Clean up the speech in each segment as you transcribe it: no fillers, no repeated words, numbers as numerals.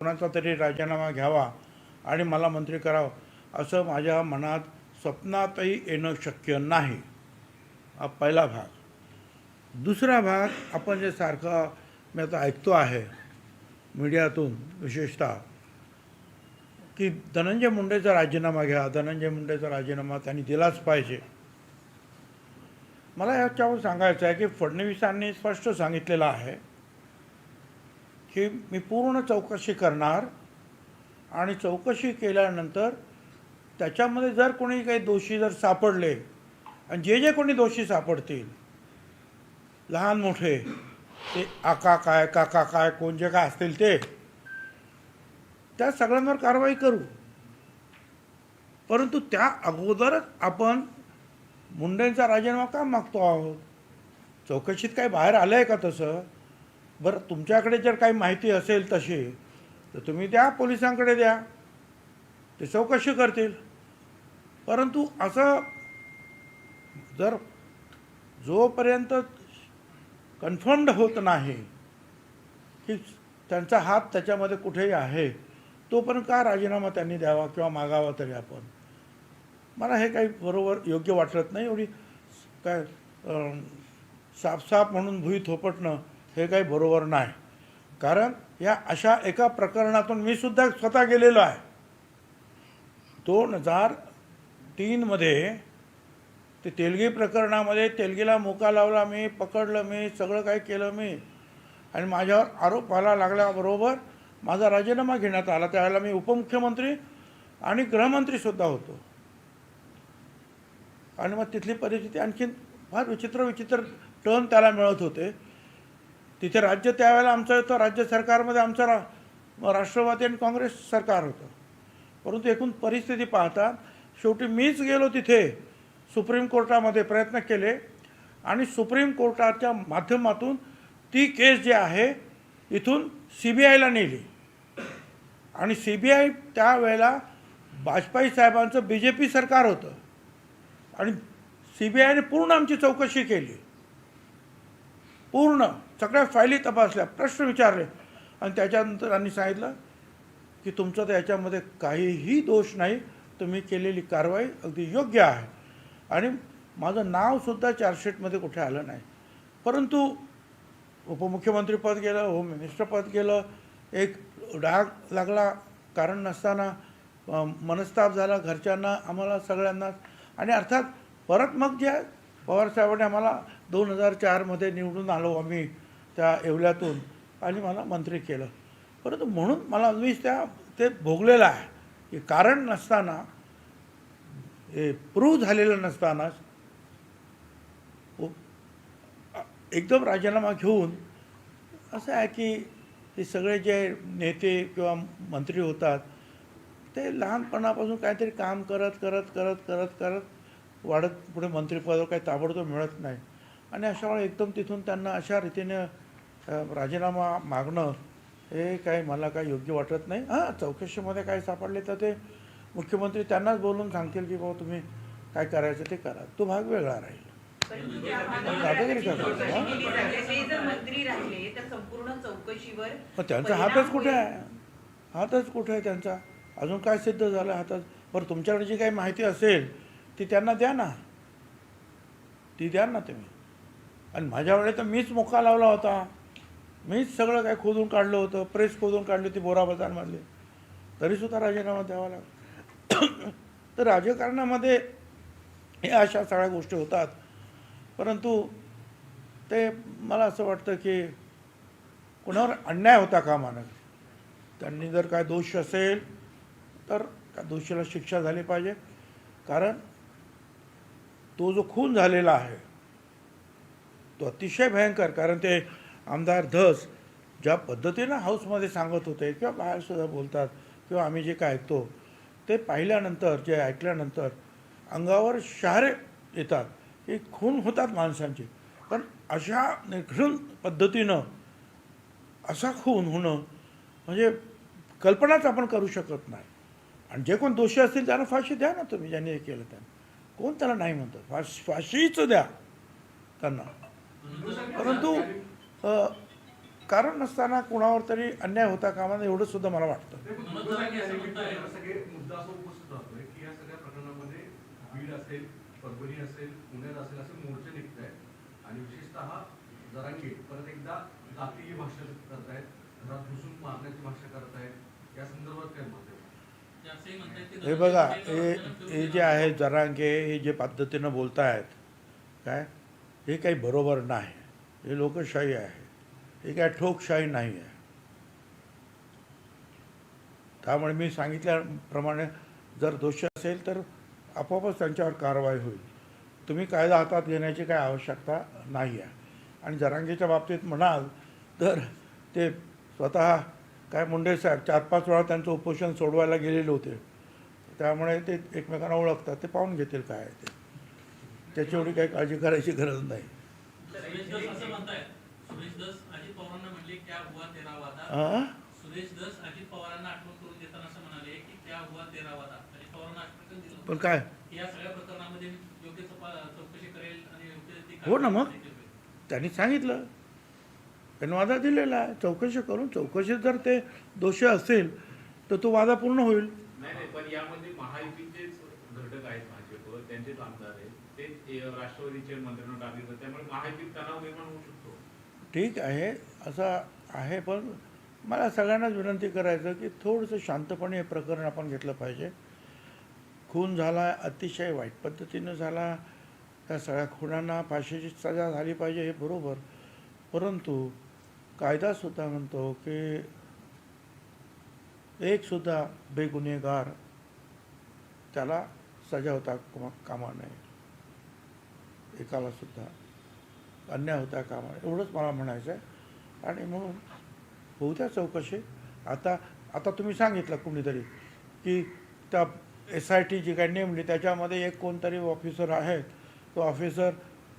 कोणाचा तरी राजीनामा घ्यावा आणि मला मंत्री करावं असं माझ्या मनात स्वप्नातही येणं शक्य नाही. हा पहिला भाग. दुसरा भाग, आपण जे सारखं मी आता ऐकतो आहे मीडियातून विशेषतः, की धनंजय मुंडेचा राजीनामा घ्या, धनंजय मुंडेचा राजीनामा त्यांनी दिलाच पाहिजे. मला याच्यावर सांगायचं आहे की फडणवीसांनी स्पष्ट सांगितलेलं आहे की मी पूर्ण चौकशी करणार आणि चौकशी केल्यानंतर त्याच्यामध्ये जर कोणी काही दोषी जर सापडले, आणि जे जे कोणी दोषी सापडतील, लहान मोठे, ते आका काय काका काय कोण जे काय असतील ते, त्या सगळ्यांवर कारवाई करू. परंतु त्या अगोदरच आपण मुंडेंचा राजीनामा का मागतो आहोत? चौकशीत काही बाहेर आलं आहे का तसं? बरं, तुमच्याकडे जर काही माहिती असेल तशी तर तुम्ही द्या, पोलिसांकडे द्या, ते चौकशी करतील. परंतु असं जर जोपर्यंत कन्फर्म्ड होत नाही की त्यांचा हात त्याच्यामध्ये कुठेही आहे, तोपर्यंत का राजीनामा त्यांनी द्यावा किंवा मागावा तरी आपण? मला हे काही बरोबर योग्य वाटत नाही. एवढी काय साफ म्हणून भुई थोपटणं हे काही बरोबर नाही. कारण या अशा एका प्रकरणातून मी सुद्धा स्वतः गेलेलो आहे. 2003 मध्ये ते तेलगी प्रकरणामध्ये तेलगीला मुका लावला मी, पकडलं मी, सगळं काही केलं मी, आणि माझ्यावर आरोप व्हायला लागल्याबरोबर माझा राजीनामा घेण्यात आला. त्यावेळेला मी उपमुख्यमंत्री आणि गृहमंत्रीसुद्धा होतो. आणि मग तिथली परिस्थिती आणखीन फार विचित्र टर्न त्याला मिळत होते. तिथे राज्य त्यावेळेला आमचं होतं, राज्य सरकारमध्ये आमचं राष्ट्रवादी आणि काँग्रेस सरकार होतं. परंतु एकूण परिस्थिती पाहता शेवटी मीच गेलो तिथे, सुप्रीम कोर्टामध्ये प्रयत्न केले आणि सुप्रीम कोर्टाच्या माध्यमातून ती केस जी आहे इथून CBIला नेली. आणि CBI त्यावेळेला वाजपेयी साहेबांचं BJP सरकार होतं आणि CBIने पूर्ण आमची चौकशी केली, पूर्ण सगळ्या फायली तपासल्या, प्रश्न विचारले, आणि त्याच्यानंतर त्यांनी सांगितलं की तुमचं तर याच्यामध्ये काहीही दोष नाही, तुम्ही केलेली कारवाई अगदी योग्य आहे. आणि माझं नावसुद्धा चार्जशीटमध्ये कुठे आलं नाही. परंतु उपमुख्यमंत्रीपद गेलं, होम मिनिस्टरपद गेलं, एक डाग लागला कारण नसताना, मनस्ताप झाला घरच्यांना, आम्हाला सगळ्यांनाच. आणि अर्थात परत मग जे पवारसाहेबांनी आम्हाला 2004 निवडून आलो आम्ही त्या येवल्यातून, आणि मला मंत्री केलं. परंतु म्हणून मला मीच ते भोगलेलं आहे की कारण नसताना, हे प्रूव्ह झालेलं नसतानाच एकदम राजीनामा घेऊन, असं आहे की हे सगळे जे नेते किंवा मंत्री होतात ते लहानपणापासून काहीतरी काम करत वाढत पुढे मंत्रिपदावर काही ताबडतोब मिळत नाही. आणि अशा वेळी एकदम तिथून त्यांना अशा रीतीने राजीनामा मागणं हे काही मला काही योग्य वाटत नाही. हां, चौकशीमध्ये काय सापडले तर ते मुख्यमंत्री त्यांनाच बोलून सांगतील की बाबा तुम्ही काय करायचं ते करा, तो भाग वेगळा राहील. त्यांचा हातच कुठे आहे? हातच कुठे आहे त्यांचा? अजून काय सिद्ध झालं हातात? बरं, तुमच्याकडे जी काही माहिती असेल ती त्यांना द्या ना, ती द्या ना तुम्ही. आणि माझ्या वेळेस तर मीच मुका लावला होता, मीच सगळं काय खोदून काढलं होतं, प्रेस खोदून काढली होती बोरा बाजारमधली, तरीसुद्धा राजीनामा द्यावा लागला. तर राजकारणामध्ये हे अशा सगळ्या गोष्टी होतात. परंतु ते मला असं वाटतं की कोणावर अन्याय होता कामा नये. त्यांनी जर काय दोष असेल तर त्या दोषीला शिक्षा झाली पाहिजे. कारण तो जो खून झालेला आहे तो अतिशय भयंकर. कारण ते आमदार धस ज्या पद्धतीनं हाऊसमध्ये सांगत होते किंवा बाहेरसुद्धा बोलतात किंवा आम्ही जे काय ऐकतो ते पाहिल्यानंतर, जे ऐकल्यानंतर अंगावर शहारे येतात की खून होतात माणसांचे. पण अशा निघून पद्धतीनं असा खून होणं म्हणजे कल्पनाच आपण करू शकत नाही. आणि जे कोण दोषी असतील त्यांना फाशी द्या ना तुम्ही, ज्यांनी हे केलं त्यांना. कोण त्याला नाही म्हणतं? फाशीच द्या त्यांना. परंतु कारण नसताना कुणावर तरी अन्याय होता कामा नये एवढं सुद्धा मला वाटतं. सगळे मुद्दा असा उपस्थित राहतोय की या सगळ्या प्रकरणामध्ये बीड असेल, परभणी असेल, पुण्यात असेल असे मोर्चे निघत आहेत आणि विशेषतः जरांगे परत एकदा जातीय भाषा करतायत, घरात घुसून मारण्याची भाषा करतायत. या संदर्भात काय मत आहे? हे बघा, हे जे आहे जरांगे हे जे पद्धतीनं बोलतायत काय, हे काही बरोबर नाही. हे लोकशाही आहे, हे काय ठोकशाही नाही आहे. त्यामुळे मी सांगितल्याप्रमाणे जर दोषी असेल तर आपोआपच त्यांच्यावर कारवाई होईल. तुम्ही कायदा हातात घेण्याची काय आवश्यकता नाही आहे. आणि जरांगेच्या बाबतीत म्हणाल तर ते स्वतः काय मुंडे साहेब 4-5 वेळा त्यांचं उपोषण सोडवायला गेलेले होते. त्यामुळे ते एकमेकांना ओळखतात, ते पाहून घेतील काय आहे ते. त्याची एवढी काही काळजी करायची गरज नाही. सुरेश दस असं म्हणतायत, सुरेश दस अजित पवारांना म्हणले क्या हुआ तेरा वादा. सुरेश दस अजित पवारांना आठवण करून देताना असं म्हणाले की क्या हुआ तेरा वादा. अजित पवारांना आश्वासन दिलं पण काय या सगळ्या प्रकरणामध्ये योग्य चौकशी करेल आणि योग्य ती हो ना, मग त्यांनी सांगितलं, त्यांनी वादा दिलेला आहे. चौकशी करून चौकशीत जर ते दोषी असेल तर तो वादा पूर्ण होईल. नाही, पण यामध्ये महायुतीचेच घटक आहेत, भाजप त्यांचेच आमदार आहेत, ते राष्ट्रवादीचे मंत्र्यांना टाकले, त्यामुळे महायुतीत तणाव निर्माण होऊ शकतो. ठीक आहे, असं आहे. पण मला सगळ्यांनाच विनंती करायचं की थोडंसं शांतपणे हे प्रकरण आपण घेतलं पाहिजे. खून झाला, अतिशय वाईट पद्धतीनं झाला, त्या सगळ्या खुनांना फाशीची सजा झाली पाहिजे, हे बरोबर. परंतु कायदासुद्धा म्हणतो की एकसुद्धा बेगुन्हेगार त्याला सजा होता कामा नये, एकालासुद्धा अन्याय होता कामा नये, एवढंच मला म्हणायचं आहे. आणि म्हणून होऊ द्या चौकशी. आता तुम्ही सांगितलं कुणीतरी की त्या SIT जी काही नेमली त्याच्यामध्ये एक कोणतरी ऑफिसर आहे, तो ऑफिसर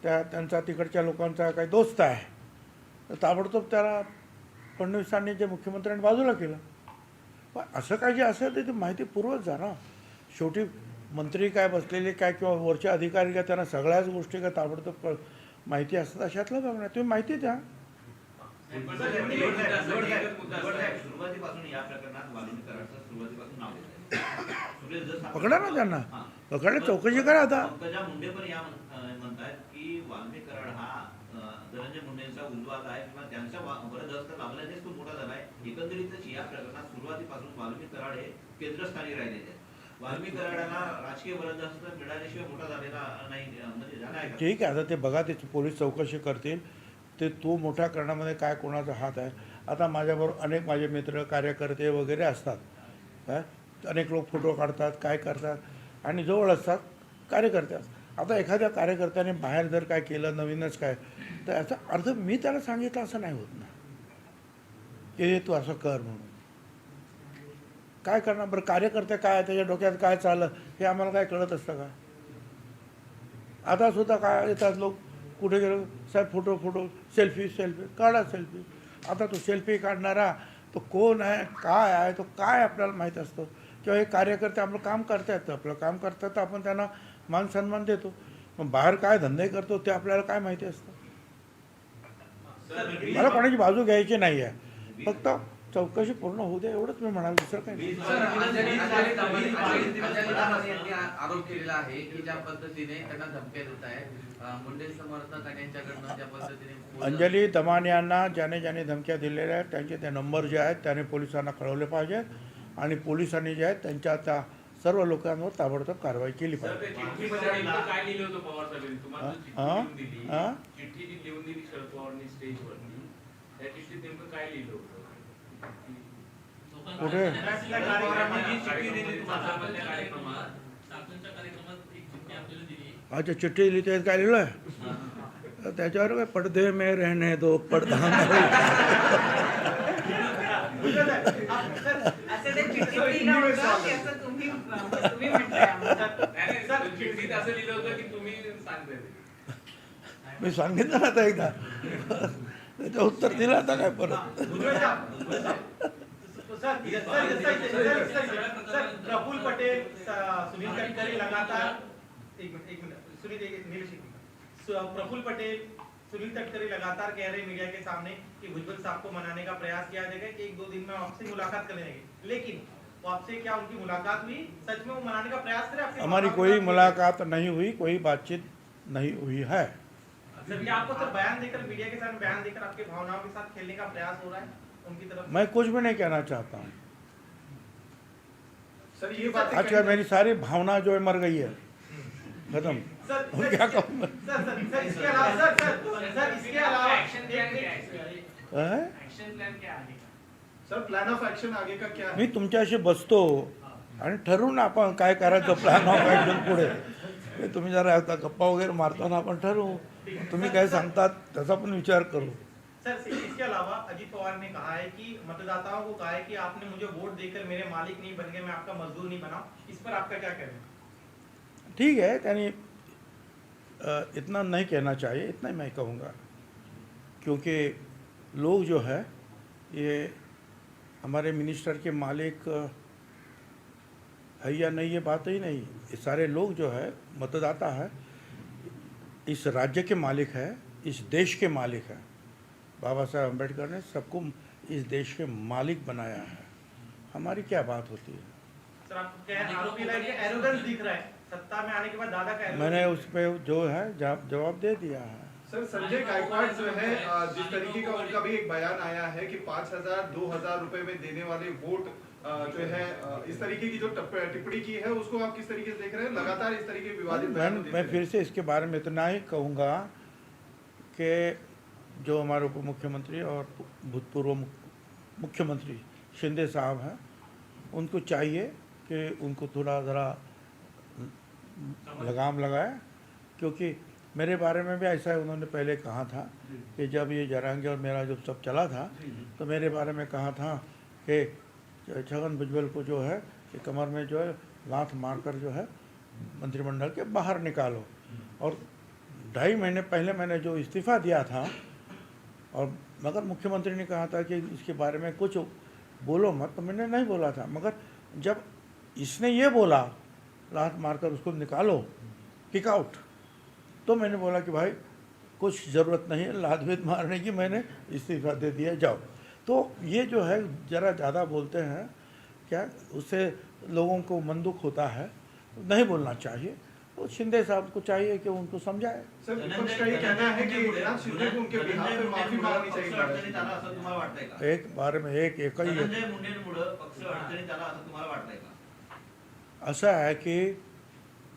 त्यांचा तिकडच्या लोकांचा काही दोस्त आहे, तर ताबडतोब त्याला फडणवीसांनी जे मुख्यमंत्र्यांनी बाजूला केलं. पण असं काही जे असेल तर ती माहिती पुरवत जा ना. शेवटी मंत्री काय बसलेले काय किंवा वरचे अधिकारी काय, त्यांना सगळ्याच गोष्टी काय ताबडतोब माहिती असतात अशातलं बघणार. तुम्ही माहिती द्या. सुरुवातीपासून या प्रकरणात वाल्मिकी कराडचं सुरुवातीपासून नाव घेतलंय. पकडा ना त्यांना, पकडा, चौकशी करा. आता पंकजा मुंडे पण या म्हणतात की वाल्मिकी कराड हा धनंजय मुंडेंचा उजवाद आहे किंवा त्यांचा वरदहस्त लाभल्यानेच तो मोठा झाला आहे. एकंदरीतच या प्रकरणात सुरुवातीपासून वाल्मिकी कराड हे केंद्रस्थानी राहिलेले आहेत. वाल्मिकी कराडाला राजकीय वरदहस्त मिळाल्याशिवाय मोठा झालेला नाही, म्हणजे झाला आहे. ठीक आहे, आता ते बघा, ते पोलीस चौकशी करतील. ते तो मोठ्या करण्यामध्ये काय कोणाचा हात आहे. आता माझ्याबरोबर अनेक माझे मित्र कार्यकर्ते वगैरे असतात काय, अनेक लोक फोटो काढतात, काय करतात आणि जवळ असतात कार्यकर्ते. आता एखाद्या कार्यकर्त्याने बाहेर जर काय केलं नवीनच काय, तर याचा अर्थ मी त्याला सांगितलं असं नाही होत ना की तू असं कर म्हणून. काय करणार बरं, कार्यकर्ते काय, त्याच्या डोक्यात काय चाललं हे आम्हाला काय कळत असतं का. आता सुद्धा काय येतात लोक, कुठे गेलो साहेब फोटो सेल्फी काढा सेल्फी. आता तो सेल्फी काढणारा तो कोण आहे, काय आहे, तो काय आपल्याला माहीत असतं. किंवा हे कार्यकर्ते आपलं काम करतायत, आपलं काम करतात तर आपण त्यांना मान सन्मान देतो. मग बाहेर काय धंदे करतो ते आपल्याला काय माहिती असतं. मला कोणाची बाजू घ्यायची नाही आहे, फक्त चौकशी पूर्ण होऊ द्या एवढंच मी म्हणाल, दुसरं काही. आरोप केलेला आहे की ज्या पद्धतीने त्यांना धमक्या देत आहे मुंडे समर्थक आणि यांच्याकडनं ज्या पद्धतीने अंजली दमाने यांना ज्याने धमक्या दिलेल्या आहेत त्यांचे ते नंबर जे आहेत त्याने पोलिसांना कळवले पाहिजेत. आणि पोलिसांनी जे आहेत त्यांच्या त्या सर्व लोकांवर ताबडतोब कारवाई केली पाहिजे. काय लिहिलं होतं पवार साहेबांनी तुम्हाला, चिठ्ठी जी लिहून दिली शरद पवारांनी स्टेजवरती, त्या चिठ्ठीत नेमकं काय लिहिलं होतं? कुठे अच्छा चिठ्ठी लिहिते काय लिहिलं आहे त्याच्यावर काय, पडदे में रहने दो पडदा मी सांगितलं ना आता एकदा, त्याचं उत्तर दिलं आता काय परत. प्रफुल्ल पटेल, सुनील तटकरे लगातार प्रफुल्ल पटेल, सुनील तटकरे लगातार कह रहे मीडिया के सामने कि भुजबल साहब को मनाने का प्रयास किया जाएगा कि 1-2 दिन में आपसे मुलाकात करने आएंगे, लेकिन वो आपसे क्या उनकी मुलाकात हुई? सच में वो मनाने का प्रयास करे आपसे? हमारी कोई मुलाकात नहीं हुई, कोई बातचीत नहीं हुई है। सर, क्या आपको सिर्फ बयान देकर, मीडिया के सामने बयान देकर आपके भावनाओं के साथ खेलने का प्रयास हो रहा है उनकी तरफ से? मैं कुछ भी नहीं कहना चाहता हूँ। सर ये बात आजकल मेरी सारी भावना जो है मर गई है, खत्म। सर, और क्या कहूँ मैं? सर, इसके अलावा सर, इसके अलावा एक्शन प्लान क्या है? हैं? एक्शन प्लान क्या आहे? सर प्लॅन ऑफ ऍक्शन आगे का क्या मी तुमच्याशी बसतो आणि ठरवू ना आपण काय करायचं, प्लॅन ऑफ ॲक्शन पुढे. हे तुम्ही जरा आता गप्पा वगैरे मारताना आपण ठरवू, तुम्ही काय सांगतात त्याचा पण विचार करू. सर, इसके अलावा अजीत पवार ने कहा है कि मतदाताओं को कहा है कि आपने मुझे वोट देकर मेरे मालिक नहीं बन गए, मैं आपका मजदूर नहीं बना। इस पर आपका क्या कहना है? ठीक है, यानी इतना नहीं कहना चाहिए, इतना ही मैं कहूँगा, क्योंकि लोग जो है ये हमारे मिनिस्टर के मालिक है या नहीं, ये बात ही नहीं। ये सारे लोग जो है मतदाता है, इस राज्य के मालिक है, इस देश के मालिक है। बाबा साहब अम्बेडकर ने सबको इस देश के मालिक बनाया है, हमारी क्या बात होती है? सर, आपको क्या आरोपी लगे कि एरोगेंस दिख रहा है सत्ता में आने के बाद? दादा का मैंने उस पर जो है जवाब दे दिया है। सर संजय गायकवाड़ जो है जिस तरीके का उनका भी एक बयान आया है कि 5,000-2,000 रुपए में देने वाले वोट जो है इस तरीके की जो टिप्पणी की है, उसको आप किस तरीके से देख रहे हैं? लगातार इस तरीके के विवादित बयान देते मैं हैं। फिर से इसके बारे में इतना ही कहूँगा कि जो हमारे उप मुख्यमंत्री और भूतपूर्व मुख्यमंत्री शिंदे साहब हैं, उनको चाहिए कि उनको थोड़ा ज़रा लगाम लगाए, क्योंकि मेरे बारे में भी ऐसा उन्होंने पहले कहा था कि जब ये जरांगे और मेरा जब सब चला था तो मेरे बारे में कहा था कि छगन भुजबल को जो है कि कमर में जो है लात मारकर जो है मंत्रिमंडल के बाहर निकालो। और 2.5 महीने पहले मैंने जो इस्तीफ़ा दिया था, और मगर मुख्यमंत्री ने कहा था कि इसके बारे में कुछ बोलो मत, तो मैंने नहीं बोला था। मगर जब इसने ये बोला लात मारकर उसको निकालो, किक आउट, तो मैंने बोला कि भाई कुछ ज़रूरत नहीं है लात भीत मारने की, मैंने इस्तीफ़ा दे दिया, जाओ। तो ये जो है ज़रा ज़्यादा बोलते हैं क्या, उससे लोगों को मन दुख होता है, नहीं बोलना चाहिए। तो शिंदे साहब को चाहिए कि उनको समझाए। सर विपक्ष का ये कहना है कि एकनाथ शिंदे को उनके बिहाफ पे माफी मांगनी चाहिए। अडचणीत आला असं तुम्हाला वाटतंय का? एक बारे में एकही धनंजय मुंडेंमुळं पक्ष अडचणीत आला असं तुम्हाला वाटतंय का? असं आहे की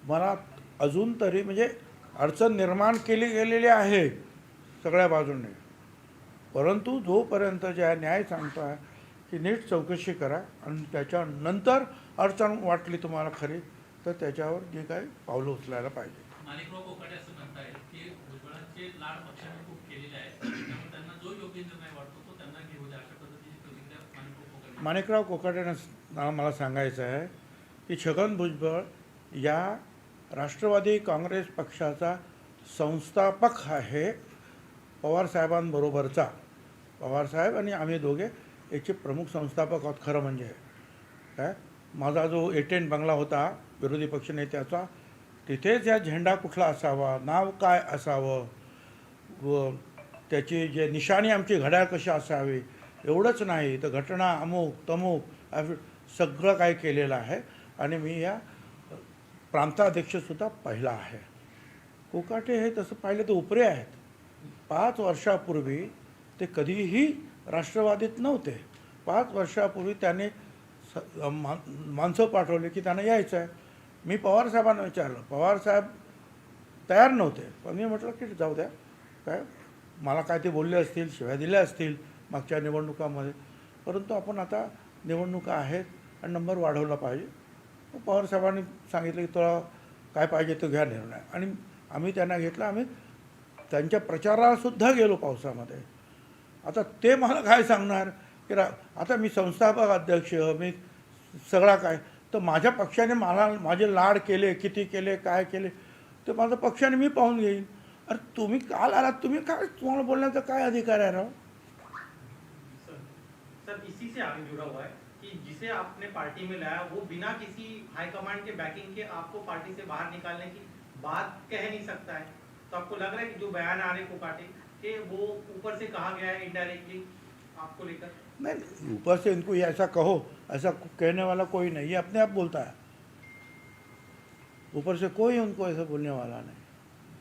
मला अजून तरी म्हणजे अडचण निर्माण केली गेलेली आहे सगळ्या बाजूने, परंतु जोपर्यंत जे आहे न्याय सांगतो आहे की नीट चौकशी करा आणि त्याच्यानंतर अडचण वाटली तुम्हाला खरी तर त्याच्यावर जे काही पावलं उचलायला पाहिजे. माणिकराव कोकाटे असं म्हणतायत की भुजबळांचे लाड पक्षाने खूप केलेले आहेत, त्यामुळे त्यांना जो योग्य निर्णय वाटतो तो त्यांना घेऊ द्या, अशा पद्धतीची प्रतिक्रिया माणिकराव कोकाटे. माणिकराव कोकाटेंना मला सांगायचं आहे की छगन भुजबळ या राष्ट्रवादी काँग्रेस पक्षाचा संस्थापक आहे, पवारसाहेबांबरोबरचा. पवारसाहेब आणि आम्ही दोघे याचे प्रमुख संस्थापक आहोत. खरं म्हणजे काय, माझा जो एटेंट बंगला होता विरोधी पक्षनेत्याचा, तिथेच या झेंडा कुठला असावा, नाव काय असावं, व त्याची जे निशाणी आमची घड्याळ कशी असावी, एवढंच नाही तर घटना अमुक तमुक सगळं काय केलेलं आहे. आणि मी या प्रांताध्यक्षसुद्धा पाहिला आहे. कोकाटे हे तसं पाहिलं तर उपरे आहेत. 5 वर्षापूर्वी ते कधीही राष्ट्रवादीत नव्हते. 5 वर्षापूर्वी त्याने माणसं पाठवले की त्यांना यायचं आहे. मी पवारसाहेबांना विचारलं, पवारसाहेब तयार नव्हते, पण मी म्हटलं की जाऊ द्या, काय मला काय ते बोलले असतील, शिव्या दिल्या असतील मागच्या निवडणुकामध्ये, परंतु आपण आता निवडणुका आहेत आणि नंबर वाढवला पाहिजे. पवारसाहेबांनी सांगितलं की तुला काय पाहिजे तो घ्या निर्णय, आणि आम्ही त्यांना घेतला. आम्ही त्यांच्या प्रचारालासुद्धा गेलो पावसामध्ये. आता ते मला काय सांगणार की आता मी संस्थापक अध्यक्ष, मी सगळा काय, तर माझ्या पक्षाने मला माझे लाड केले, किती केले, काय केले, ते माझ्या पक्षाने मी पाहून घेईन. अरे तुम्ही काल आलात, तुम्ही काय, तुम्हाला बोलण्याचा काय अधिकार आहे राव? सर इसी से आगे जुड़ा हुआ है कि जिसे आपने पार्टी में लाया वो बिना किसी हाईकमांड के बैकिंग के आपको पार्टी से बाहर निकालने की बात कह नहीं सकता है, तो आपको लग रहा है कि जो बयान आ रहे कोकाटे कि वो ऊपर से कहा गया है इनडायरेक्टली आपको लेकर? नहीं, ऊपर से इनको ये ऐसा कहो, ऐसा कहने वाला कोई नहीं, ये अपने आप बोलता है। ऊपर से कोई उनको ऐसा बोलने वाला नहीं।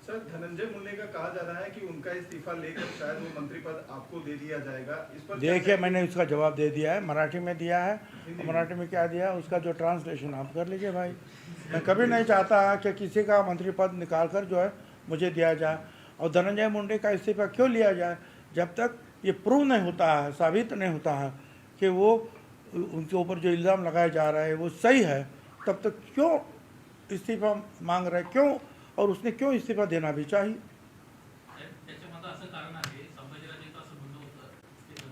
सर, धनंजय मुंडे का कहा जा रहा है कि उनका इस्तीफा लेकर शायद वो मंत्री पद आपको दे दिया जाएगा। इस पर देखिए, मैंने उसका जवाब दे दिया है, मराठी में दिया है। मराठी में क्या दिया, उसका जो ट्रांसलेशन आप कर लीजिए भाई। मैं कभी नहीं चाहता कि किसी का मंत्री पद निकाल कर जो है मुझे दिया जाए। और धनंजय मुंडे का इस्तीफा क्यों लिया जाए? जब तक ये प्रूव नहीं होता है, साबित नहीं होता है कि वो उनके ऊपर जो इल्ज़ाम लगाया जा रहा है वो सही है, तब तक क्यों इस्तीफा मांग रहे, क्यों? और उसने क्यों इस्तीफा देना भी चाहिए?